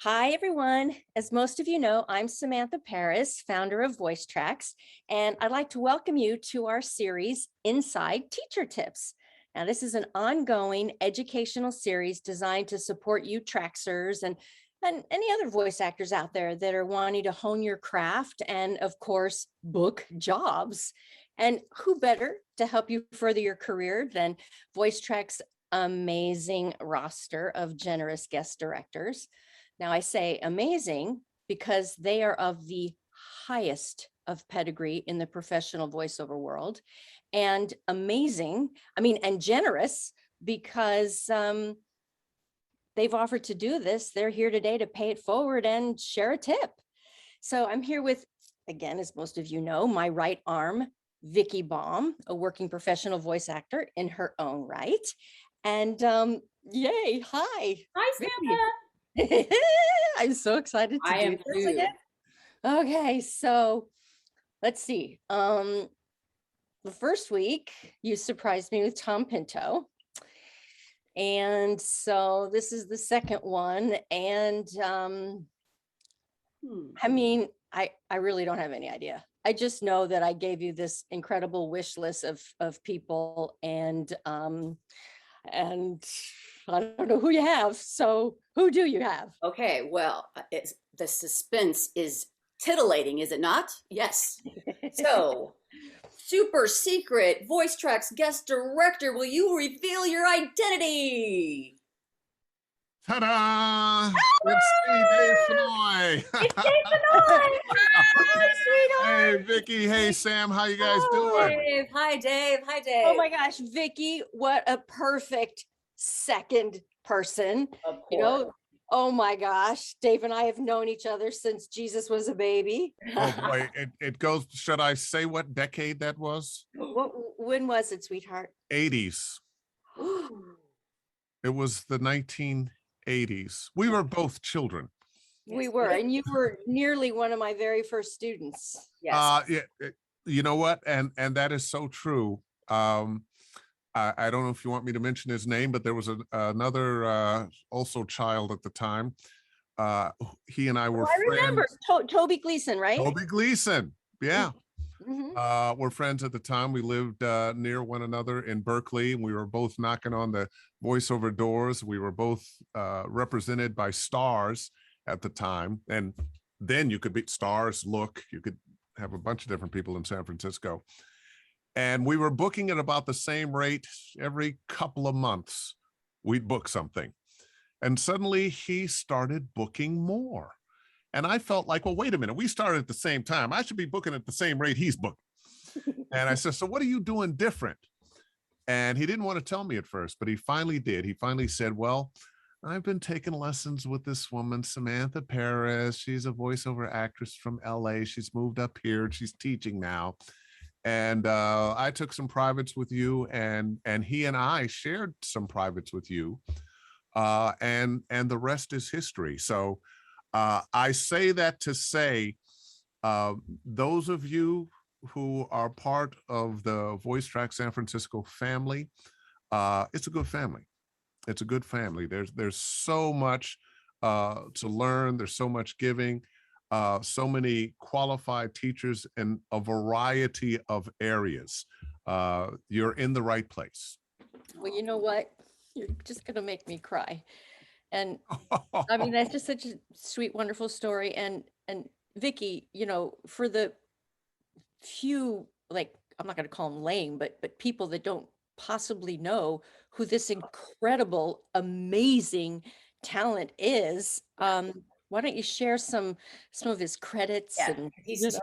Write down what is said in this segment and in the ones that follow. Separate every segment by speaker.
Speaker 1: Hi, everyone. As most of you know, I'm Samantha Paris, founder of Voice Tracks, and I'd like to welcome you to our series, Inside Teacher Tips. Now, this is an ongoing educational series designed to support you Traxers and any other voice actors out there that are wanting to hone your craft and, of course, book jobs. And who better to help you further your career than Voice Tracks' amazing roster of generous guest directors? Now, I say amazing because they are of the highest of pedigree in the professional voiceover world, and and generous because they've offered to do this. They're here today to pay it forward and share a tip. So I'm here with, again, as most of you know, my right arm, Vicky Baum, a working professional voice actor in her own right. And yay, hi.
Speaker 2: Hi,
Speaker 1: Vicky.
Speaker 2: Samantha.
Speaker 1: I'm so excited to
Speaker 2: I
Speaker 1: do
Speaker 2: am
Speaker 1: this
Speaker 2: too.
Speaker 1: again. Okay, so let's see. The first week you surprised me with Tom Pinto. And so this is the second one. And I really don't have any idea. I just know that I gave you this incredible wish list of people, and I don't know who you have. So who do you have?
Speaker 2: Okay, well, the suspense is titillating, is it not? Yes. So, super secret Voice Tracks guest director, will you reveal your identity?
Speaker 3: Ta-da! It's me, Dave Fenoy.
Speaker 2: It's Dave Benoit. Hi,
Speaker 3: Hey,
Speaker 2: sweetheart.
Speaker 3: Vicky. Hey, Sam. How you guys doing?
Speaker 2: Dave. Hi, Dave. Hi,
Speaker 1: Oh
Speaker 2: Dave.
Speaker 1: my gosh, Vicky, what a perfect second person.
Speaker 2: Of
Speaker 1: You
Speaker 2: course.
Speaker 1: know, oh my gosh, Dave and I have known each other since Jesus was a baby.
Speaker 3: Oh boy, it goes. Should I say what decade that was?
Speaker 1: When was it, sweetheart?
Speaker 3: 80s. It was the 1980s. We were both children.
Speaker 1: We were, and you were nearly one of my very first students.
Speaker 2: Yes.
Speaker 3: Yeah, you know what? And that is so true. I don't know if you want me to mention his name, but there was another also child at the time. He and I were
Speaker 1: I remember
Speaker 3: friends.
Speaker 1: Toby Gleason, right?
Speaker 3: Toby Gleason. Yeah.
Speaker 1: Mhm.
Speaker 3: We're friends at the time. We lived near one another in Berkeley, and we were both knocking on the voiceover doors. We were both represented by Stars at the time. And then you could be Stars, Look, you could have a bunch of different people in San Francisco. And we were booking at about the same rate every couple of months. We'd book something. And suddenly he started booking more. And I felt like, well, wait a minute, we started at the same time. I should be booking at the same rate he's booking. And I said, so what are you doing different? And he didn't want to tell me at first, but he finally did. He finally said, well, I've been taking lessons with this woman, Samantha Paris. She's a voiceover actress from LA. She's moved up here. She's teaching now. And I took some privates with you, and he and I shared some privates with you. And the rest is history. So I say that to say, those of you who are part of the Voice Track San Francisco family, it's a good family. It's a good family. There's so much to learn. There's so much giving. So many qualified teachers in a variety of areas. You're in the right place.
Speaker 1: Well, you know what? You're just going to make me cry. And I mean, that's just such a sweet, wonderful story. And Vicky, for the few, like, I'm not going to call them lame, but people that don't possibly know who this incredible, amazing talent is, why don't you share some of his credits?
Speaker 2: Yeah,
Speaker 1: And
Speaker 2: he's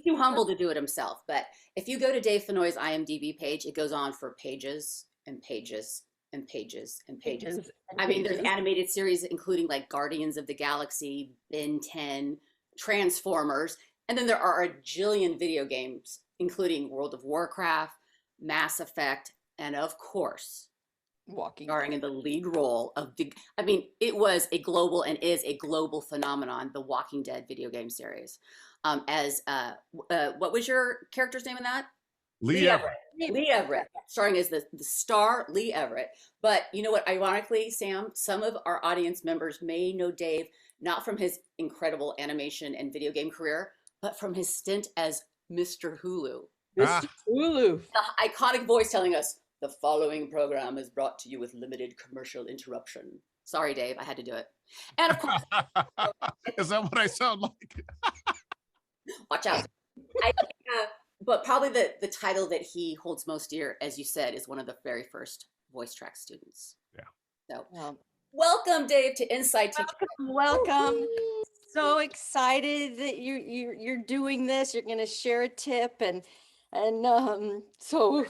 Speaker 2: too humble to do it himself. But if you go to Dave Fenoy's IMDb page, it goes on for pages and pages and pages and pages. I mean, there's animated series including like Guardians of the Galaxy, Ben 10, Transformers, and then there are a jillion video games, including World of Warcraft, Mass Effect, and of course, starring in the lead role of it was a global and is a global phenomenon, the Walking Dead video game series. What was your character's name in that?
Speaker 3: Lee Everett.
Speaker 2: Lee Everett, starring as the star Lee Everett. But you know what? Ironically, Sam, some of our audience members may know Dave not from his incredible animation and video game career, but from his stint as Mr. Hulu.
Speaker 1: Mr. Hulu.
Speaker 2: The iconic voice telling us, the following program is brought to you with limited commercial interruption. Sorry, Dave, I had to do it. And of course,
Speaker 3: is that what I sound like?
Speaker 2: watch out. But probably the title that he holds most dear, as you said, is one of the very first voice track students.
Speaker 3: Yeah.
Speaker 2: So welcome, Dave, to Inside Teacher.
Speaker 1: Welcome. So excited that you're doing this. You're going to share a tip, and so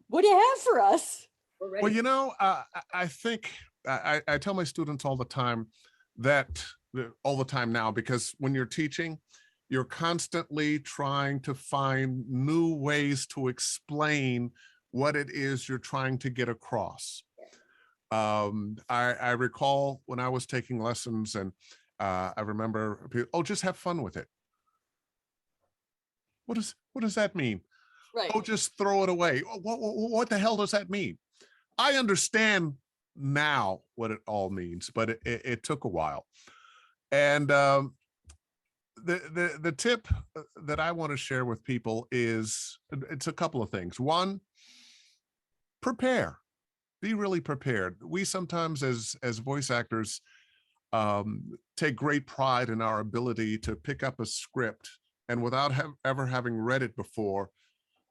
Speaker 1: what do you have for us?
Speaker 3: Well, you know, I think I tell my students all the time that all the time now, because when you're teaching, you're constantly trying to find new ways to explain what it is you're trying to get across. I recall when I was taking lessons, and I remember people, oh, just have fun with it. What does that mean?
Speaker 1: Right.
Speaker 3: Oh, just throw it away. What the hell does that mean? I understand now what it all means, but it took a while. And the tip that I want to share with people is, it's a couple of things. One, prepare. Be really prepared. We sometimes as voice actors take great pride in our ability to pick up a script and without ever having read it before,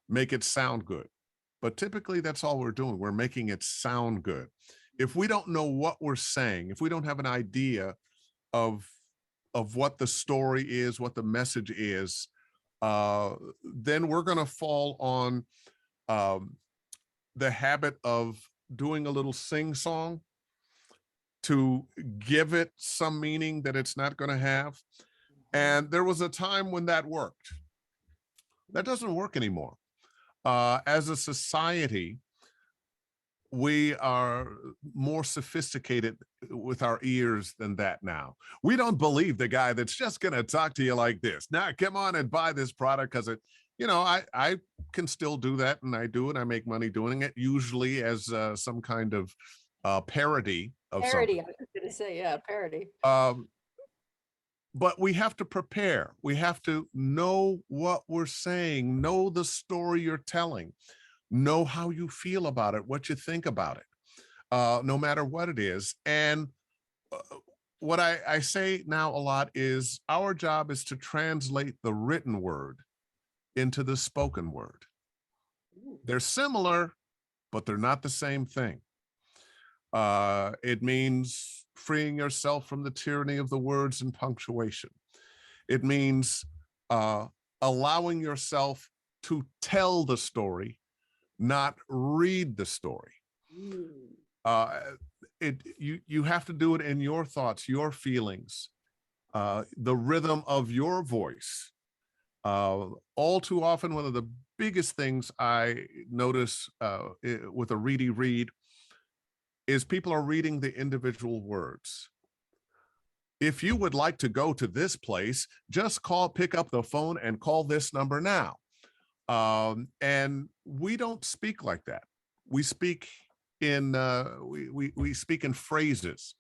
Speaker 3: make it sound good. But typically that's all we're doing. We're making it sound good. If we don't know what we're saying, if we don't have an idea of what the story is, what the message is, then we're going to fall on the habit of doing a little sing-song to give it some meaning that it's not going to have. And there was a time when that worked. That doesn't work anymore. As a society, we are more sophisticated with our ears than that now. We don't believe the guy that's just going to talk to you like this. Now, come on and buy this product because it, you know, I can still do that, and I do it. I make money doing it, usually as some kind of parody of
Speaker 1: Parody,
Speaker 3: something.
Speaker 1: I was going to say, yeah, parody.
Speaker 3: But we have to prepare. We have to know what we're saying, know the story you're telling, know how you feel about it, what you think about it, no matter what it is. And what I say now a lot is our job is to translate the written word into the spoken word. They're similar, but they're not the same thing. It means freeing yourself from the tyranny of the words and punctuation. It means allowing yourself to tell the story, not read the story. You have to do it in your thoughts, your feelings, the rhythm of your voice. All too often, one of the biggest things I notice with a ready read is people are reading the individual words. If you would like to go to this place, just pick up the phone and call this number now. And we don't speak like that. We speak in we speak in phrases.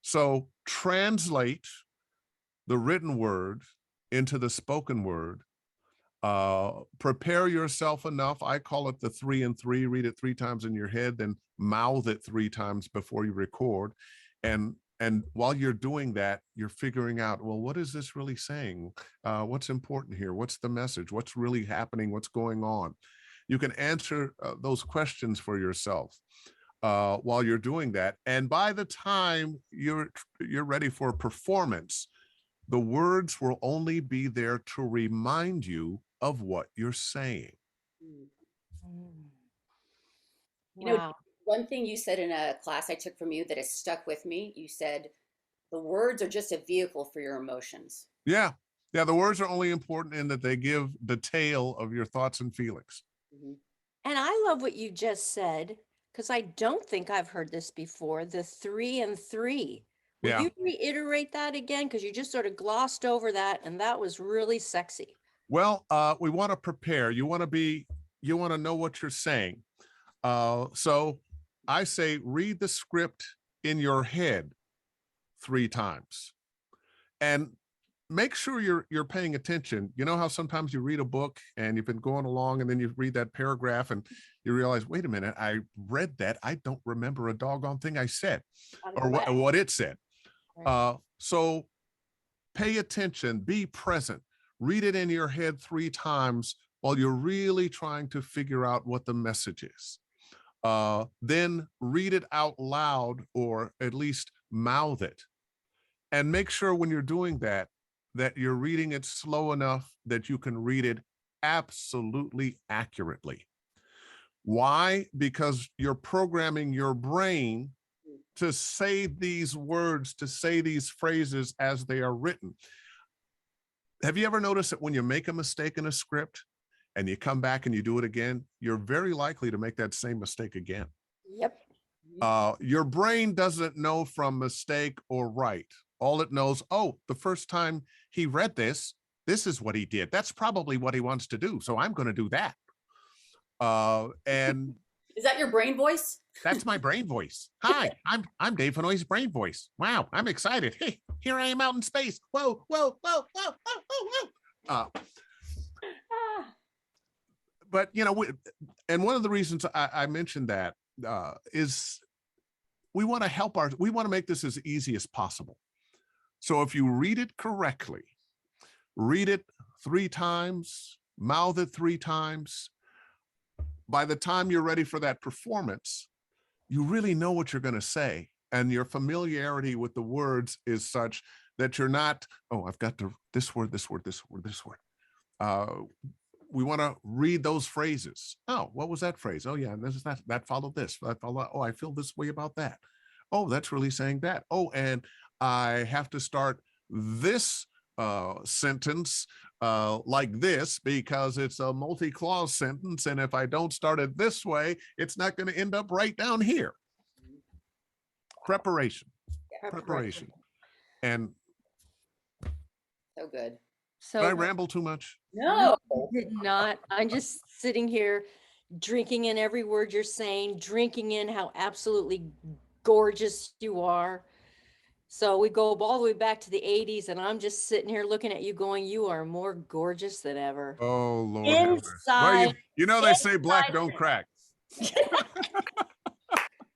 Speaker 3: So translate the written word into the spoken word. Prepare yourself enough. I call it the 3 and 3. Read it 3 times in your head, then mouth it 3 times before you record. And while you're doing that, you're figuring out, well, what is this really saying? What's important here? What's the message? What's really happening? What's going on? You can answer those questions for yourself while you're doing that. And by the time you're ready for a performance, the words will only be there to remind you of what you're saying.
Speaker 2: You know, one thing you said in a class I took from you that has stuck with me, you said the words are just a vehicle for your emotions.
Speaker 3: Yeah. The words are only important in that they give the tale of your thoughts and feelings.
Speaker 1: And I love what you just said, because I don't think I've heard this before, the 3 and 3. Will you reiterate that again? Because you just sort of glossed over that, and that was really sexy.
Speaker 3: Well, we want to prepare. You want to be you want to know what you're saying. So I say, read the script in your head 3 times and make sure you're paying attention. You know how sometimes you read a book and you've been going along and then you read that paragraph and you realize, wait a minute, I read that. I don't remember a doggone thing I said or what it said. So pay attention, be present, read it in your head 3 times while you're really trying to figure out what the message is. Then read it out loud or at least mouth it. And make sure when you're doing that, that you're reading it slow enough that you can read it absolutely accurately. Why? Because you're programming your brain to say these words, to say these phrases as they are written. Have you ever noticed that when you make a mistake in a script and you come back and you do it again, you're very likely to make that same mistake again?
Speaker 1: Yep.
Speaker 3: Your brain doesn't know from mistake or right. All it knows, oh, the first time he read this, this is what he did. That's probably what he wants to do. So I'm going to do that. And
Speaker 2: is that your brain voice?
Speaker 3: That's my brain voice. Hi, I'm Dave Fenoy's brain voice. Wow, I'm excited. Hey, here I am out in space. Whoa, whoa, whoa, whoa, whoa, whoa. But you know, and one of the reasons I mentioned that is we want to help we want to make this as easy as possible. So if you read it correctly, read it 3 times, mouth it 3 times. By the time you're ready for that performance, you really know what you're going to say. And your familiarity with the words is such that you're not, oh, I've got to this word, this word, this word, this word. We want to read those phrases. Oh, what was that phrase? Oh, yeah, and this is that followed this. That followed, oh, I feel this way about that. Oh, that's really saying that. Oh, and I have to start this sentence like this because it's a multi-clause sentence. And if I don't start it this way, it's not going to end up right down here. Preparation. And
Speaker 2: so good.
Speaker 1: So
Speaker 3: did I ramble too much?
Speaker 2: No,
Speaker 1: you did not. I'm just sitting here drinking in every word you're saying, drinking in how absolutely gorgeous you are. So we go all the way back to the 80s, and I'm just sitting here looking at you going, you are more gorgeous than ever.
Speaker 3: Oh, Lord.
Speaker 1: Inside.
Speaker 3: Well, you know, they say black don't crack.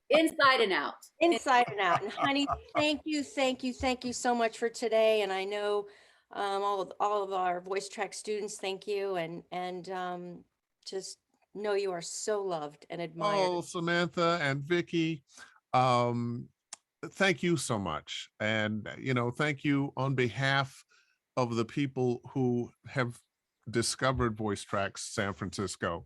Speaker 2: inside and out.
Speaker 1: Inside and out. And honey, thank you so much for today. And I know all of our voice track students, thank you. And just know you are so loved and admired.
Speaker 3: Oh, Samantha and Vicky, thank you so much. And, you know, thank you on behalf of the people who have discovered Voice Tracks San Francisco.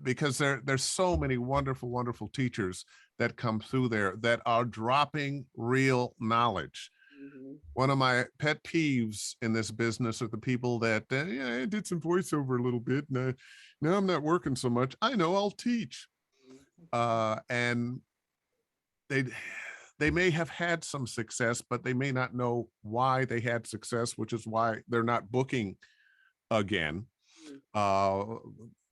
Speaker 3: Because there's so many wonderful, wonderful teachers that come through there that are dropping real knowledge. Mm-hmm. One of my pet peeves in this business are the people that, yeah, I did some voiceover a little bit. And now I'm not working so much. I know, I'll teach. And they may have had some success, but they may not know why they had success, which is why they're not booking again.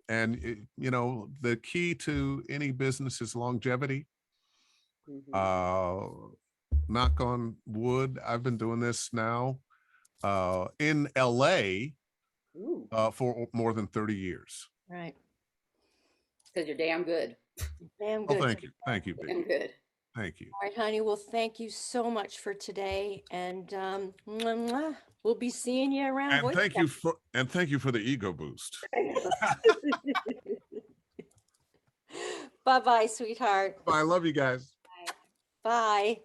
Speaker 3: And, you know, the key to any business is longevity. Mm-hmm. Knock on wood, I've been doing this now in LA for more than 30 years.
Speaker 1: Right.
Speaker 2: Because you're damn good.
Speaker 1: Damn good.
Speaker 3: Oh, thank you. Thank you,
Speaker 2: Damn good.
Speaker 3: Thank you.
Speaker 1: All right, honey. Well, thank you so much for today. And we'll be seeing you around.
Speaker 3: And thank you for the ego boost.
Speaker 1: Bye-bye, sweetheart.
Speaker 3: Bye. I love you guys.
Speaker 1: Bye.